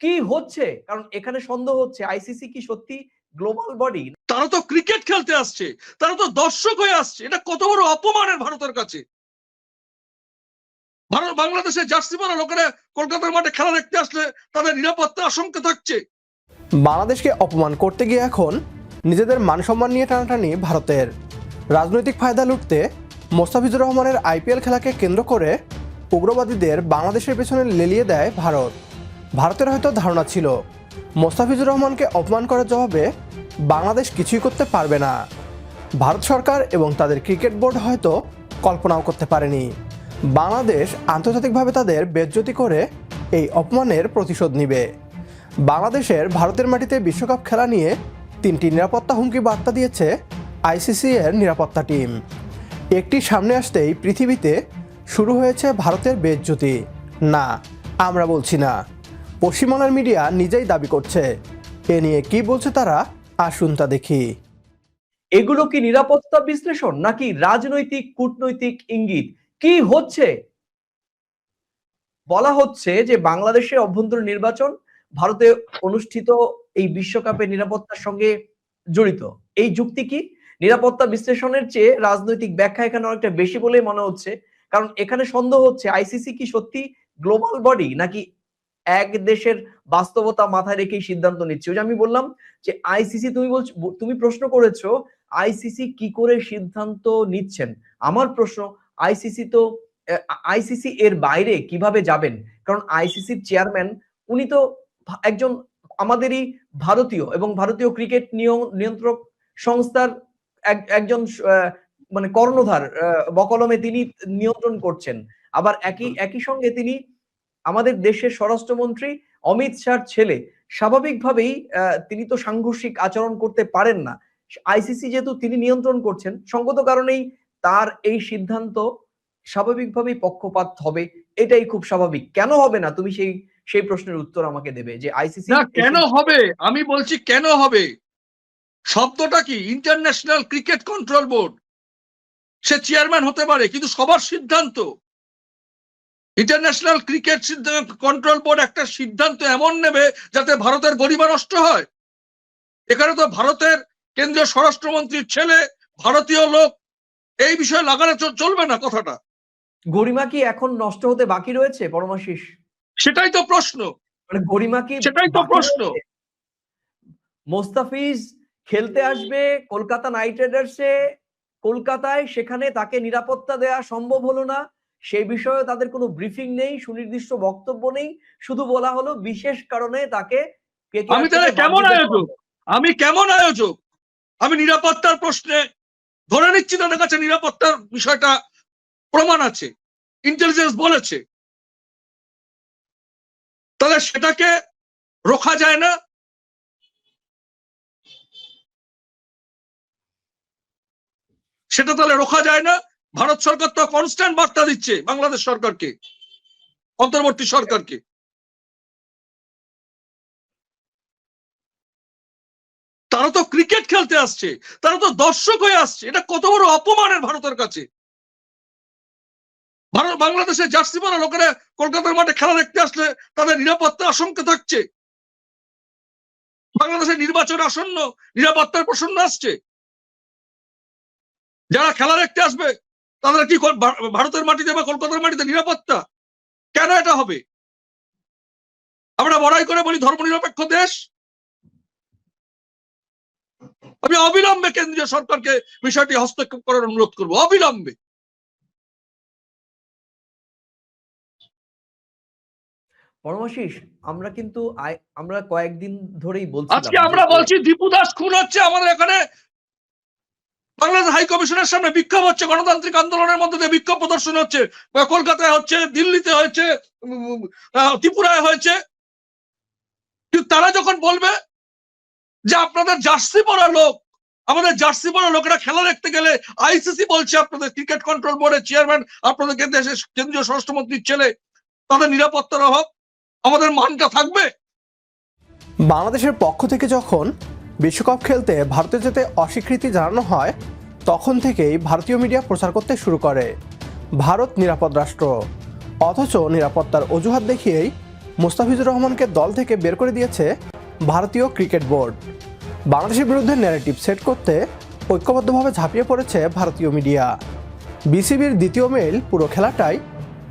কি হচ্ছে? কারণ এখানে সন্দেহ হচ্ছে আইসিসি কি সত্যি গ্লোবাল বডি? তারা তো ক্রিকেট খেলতে আসছে, তারা তো দর্শক হয়ে আসছে। এটা কত বড় অপমানের ভারতের কাছে। বাংলাদেশের জার্সি পরা লোকেরা কলকাতার মাঠে খেলা দেখতে আসলে তাদের নিরাপত্তা আশঙ্কা থাকছে। বাংলাদেশকে অপমান করতে গিয়ে এখন নিজেদের মানসম্মান নিয়ে টানাটানি ভারতের। রাজনৈতিক ফায়দা লুটতে মোস্তাফিজুর রহমানের আইপিএল খেলাকে কেন্দ্র করে উগ্রবাদীদের বাংলাদেশের পেছনে লেলিয়ে দেয় ভারত। ভারতের হয়তো ধারণা ছিল মোস্তাফিজুর রহমানকে অপমান করার জবাবে বাংলাদেশ কিছুই করতে পারবে না। ভারত সরকার এবং তাদের ক্রিকেট বোর্ড হয়তো কল্পনাও করতে পারেনি বাংলাদেশ আন্তর্জাতিকভাবে তাদের বেজ্জতি করে এই অপমানের প্রতিশোধ নেবে। বাংলাদেশের ভারতের মাটিতে বিশ্বকাপ খেলা নিয়ে 3টি নিরাপত্তা হুমকি বার্তা দিয়েছে আইসিসি এর নিরাপত্তা টিম। একটি সামনে আসতেই পৃথিবীতে শুরু হয়েছে ভারতের বেজ্জতি। না, আমরা বলছি না, পশ্চিমবাংলার মিডিয়া নিজেই দাবি করছে। এ নিয়ে কি বলছে তারা, আসুন তা দেখি। এগুলো কি নিরাপত্তা বিশ্লেষণ নাকি রাজনৈতিক কূটনৈতিক ইঙ্গিত? কি হচ্ছে? বলা হচ্ছে যে বাংলাদেশের অভ্যন্তরীণ নির্বাচন ভারতে অনুষ্ঠিত এই বিশ্বকাপের নিরাপত্তার সঙ্গে জড়িত। এই যুক্তি কি? নিরাপত্তা বিশ্লেষণের চেয়ে রাজনৈতিক ব্যাখ্যা এখানে অনেকটা বেশি বলেই মনে হচ্ছে। কারণ এখানে সন্দেহ হচ্ছে আইসিসি কি সত্যি গ্লোবাল বডি নাকি এক দেশের বাস্তবতা মাথায় রেখেই সিদ্ধান্ত নিচ্ছে। ওই যে আমি বললাম যে আইসিসি, তুমি প্রশ্ন করেছো আইসিসি কি করে সিদ্ধান্ত নিচ্ছেন। আমার প্রশ্ন, আইসিসি এর বাইরে কিভাবে যাবেন? কারণ আইসিসির চেয়ারম্যান উনি তো একজন আমাদেরই ভারতীয় এবং ভারতীয় ক্রিকেট নিয়ন্ত্রক সংস্থার একজন মানে কর্ণধার, বকলমে তিনি নিয়ন্ত্রণ করছেন। আবার একই সঙ্গে তিনি আমাদের দেশের স্বরাষ্ট্রমন্ত্রী অমিত শাহর ছেলে। স্বাভাবিকভাবেই তিনি তো সাংঘর্ষিক আচরণ করতে পারেন না। আইসিসি যেহেতু তিনি নিয়ন্ত্রণ করছেন, সঙ্গত কারণেই তার এই সিদ্ধান্ত স্বাভাবিকভাবেই পক্ষপাত হবে। এটাই খুব স্বাভাবিক। কেন হবে না? তুমি সেই প্রশ্নের উত্তর আমাকে দেবে যে আইসিসি না, কেন হবে? আমি বলছি কেন হবে। শব্দটা কি? International cricket control board. সে চেয়ারম্যান হতে পারে, কিন্তু সবার সিদ্ধান্ত ইন্টারন্যাশনাল ক্রিকেট কন্ট্রোল বোর্ড একটা সিদ্ধান্ত এমন নেবে যাতে ভারতের গরিমা নষ্ট হয়। এখানে তো ভারতের কেন্দ্রীয় স্বরাষ্ট্রমন্ত্রীর ছেলে, ভারতীয় লোক, এই বিষয়ে লাগানো চলবে না কথাটা। গরিমা কি এখন নষ্ট হতে বাকি রয়েছে পরমাশিস? সেটাই তো প্রশ্ন। মানে গরিমা কি সেটাই তো প্রশ্ন। মোস্তাফিজ খেলতে আসবে কলকাতা নাইট রাইডার্সে, কলকাতায়, সেখানে তাকে নিরাপত্তা দেওয়া সম্ভব হলো না। সেই বিষয়ে তাদের কোনো ব্রিফিং নেই, সুনির্দিষ্ট বক্তব্য নেই। শুধু বলা হলো বিশেষ কারণে তাকে আমি তাহলে কেমন আয়োজক? আমি কেমন আয়োজক? আমি নিরাপত্তার প্রশ্নে ধরে নিচ্ছি তাদের কাছে নিরাপত্তার বিষয়টা প্রমাণ আছে, ইন্টেলিজেন্স বলেছে, তাহলে সেটাকে রোখা যায় না? সেটা তাহলে রোখা যায় না? ভারত সরকার তো কনস্ট্যান্ট বার্তা দিচ্ছে বাংলাদেশ সরকারকে, অন্তর্বর্তী সরকারকে। তারা তো ক্রিকেট খেলতে আসছে, তারা তো দর্শক হয়ে আসছে। এটা কত বড় অপমানের ভারতের কাছে। বাংলাদেশের জার্সি পরা লোকেরা কলকাতার মাঠে খেলা দেখতে আসলে তাদের নিরাপত্তা আশঙ্কা থাকছে। বাংলাদেশের নির্বাচন আসন্ন, নিরাপত্তার প্রশ্ন আসছে। যারা খেলা দেখতে আসবে তাদের কি ভারতের মাটিতে বা কলকাতার মাটিতে নিরাপত্তা? কেন এটা হবে? আমরা বড়াই করে বলি ধর্মনিরপেক্ষ দেশ। আমি অবিলম্বে কেন্দ্রীয় সরকারকে বিষয়টি হস্তক্ষেপ করার অনুরোধ করবো, অবিলম্বে। পরমাশিস, আমরা কয়েকদিন ধরেই বলছি, আজকে আমরা বলছি দীপু দাস খুন হচ্ছে, আমাদের এখানে বাংলাদেশ হাই কমিশনের সামনে বিক্ষোভ হচ্ছে, গণতান্ত্রিক আন্দোলনের মধ্যে দিয়ে বিক্ষোভ প্রদর্শন হচ্ছে, কলকাতায় হচ্ছে, দিল্লিতে হয়েছে, ত্রিপুরায় হয়েছে। কিন্তু তারা যখন বলবে যে আপনাদের জার্সি পরা লোক, আমাদের জার্সি পরা লোকেরা খেলা দেখতে গেলে আইসিসি বলছে আপনাদের ক্রিকেট কন্ট্রোল বোর্ডের চেয়ারম্যান আপনাদের দেশের কেন্দ্রীয় স্বরাষ্ট্রমন্ত্রীর ছেলে, তাদের নিরাপত্তার অভাব, আমাদের মানটা থাকবে? বাংলাদেশের পক্ষ থেকে যখন বিশ্বকাপ খেলতে ভারতে যেতে অস্বীকৃতি জানানো হয়, তখন থেকেই ভারতীয় মিডিয়া প্রচার করতে শুরু করে ভারত নিরাপদ রাষ্ট্র। অথচ নিরাপত্তার অজুহাত দেখিয়েই মোস্তাফিজুর রহমানকে দল থেকে বের করে দিয়েছে ভারতীয় ক্রিকেট বোর্ড। বাংলাদেশের বিরুদ্ধে ন্যারেটিভ সেট করতে ঐক্যবদ্ধভাবে ঝাঁপিয়ে পড়েছে ভারতীয় মিডিয়া। বিসিবির দ্বিতীয় মেইল পুরো খেলাটাই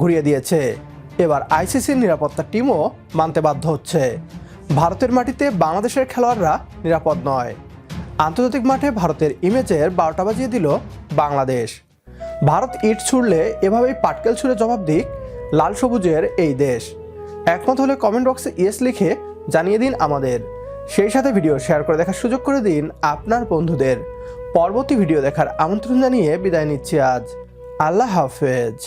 ঘুরিয়ে দিয়েছে। এবার আইসিসির নিরাপত্তা টিমও মানতে বাধ্য হচ্ছে ভারতের মাটিতে বাংলাদেশের খেলোয়াড়রা নিরাপদ নয়। আন্তর্জাতিক মাঠে ভারতের ইমেজের 12টা বাজিয়ে দিল বাংলাদেশ। ভারত ইট ছুড়লে এভাবেই পাটকেল ছুঁড়ে জবাব দিক লাল সবুজের এই দেশ। একমত হলে কমেন্ট বক্সে ইয়েস লিখে জানিয়ে দিন আমাদের। সেই সাথে ভিডিও শেয়ার করে দেখার সুযোগ করে দিন আপনার বন্ধুদের। পরবর্তী ভিডিও দেখার আমন্ত্রণ জানিয়ে বিদায় নিচ্ছি আজ। আল্লাহ হাফেজ।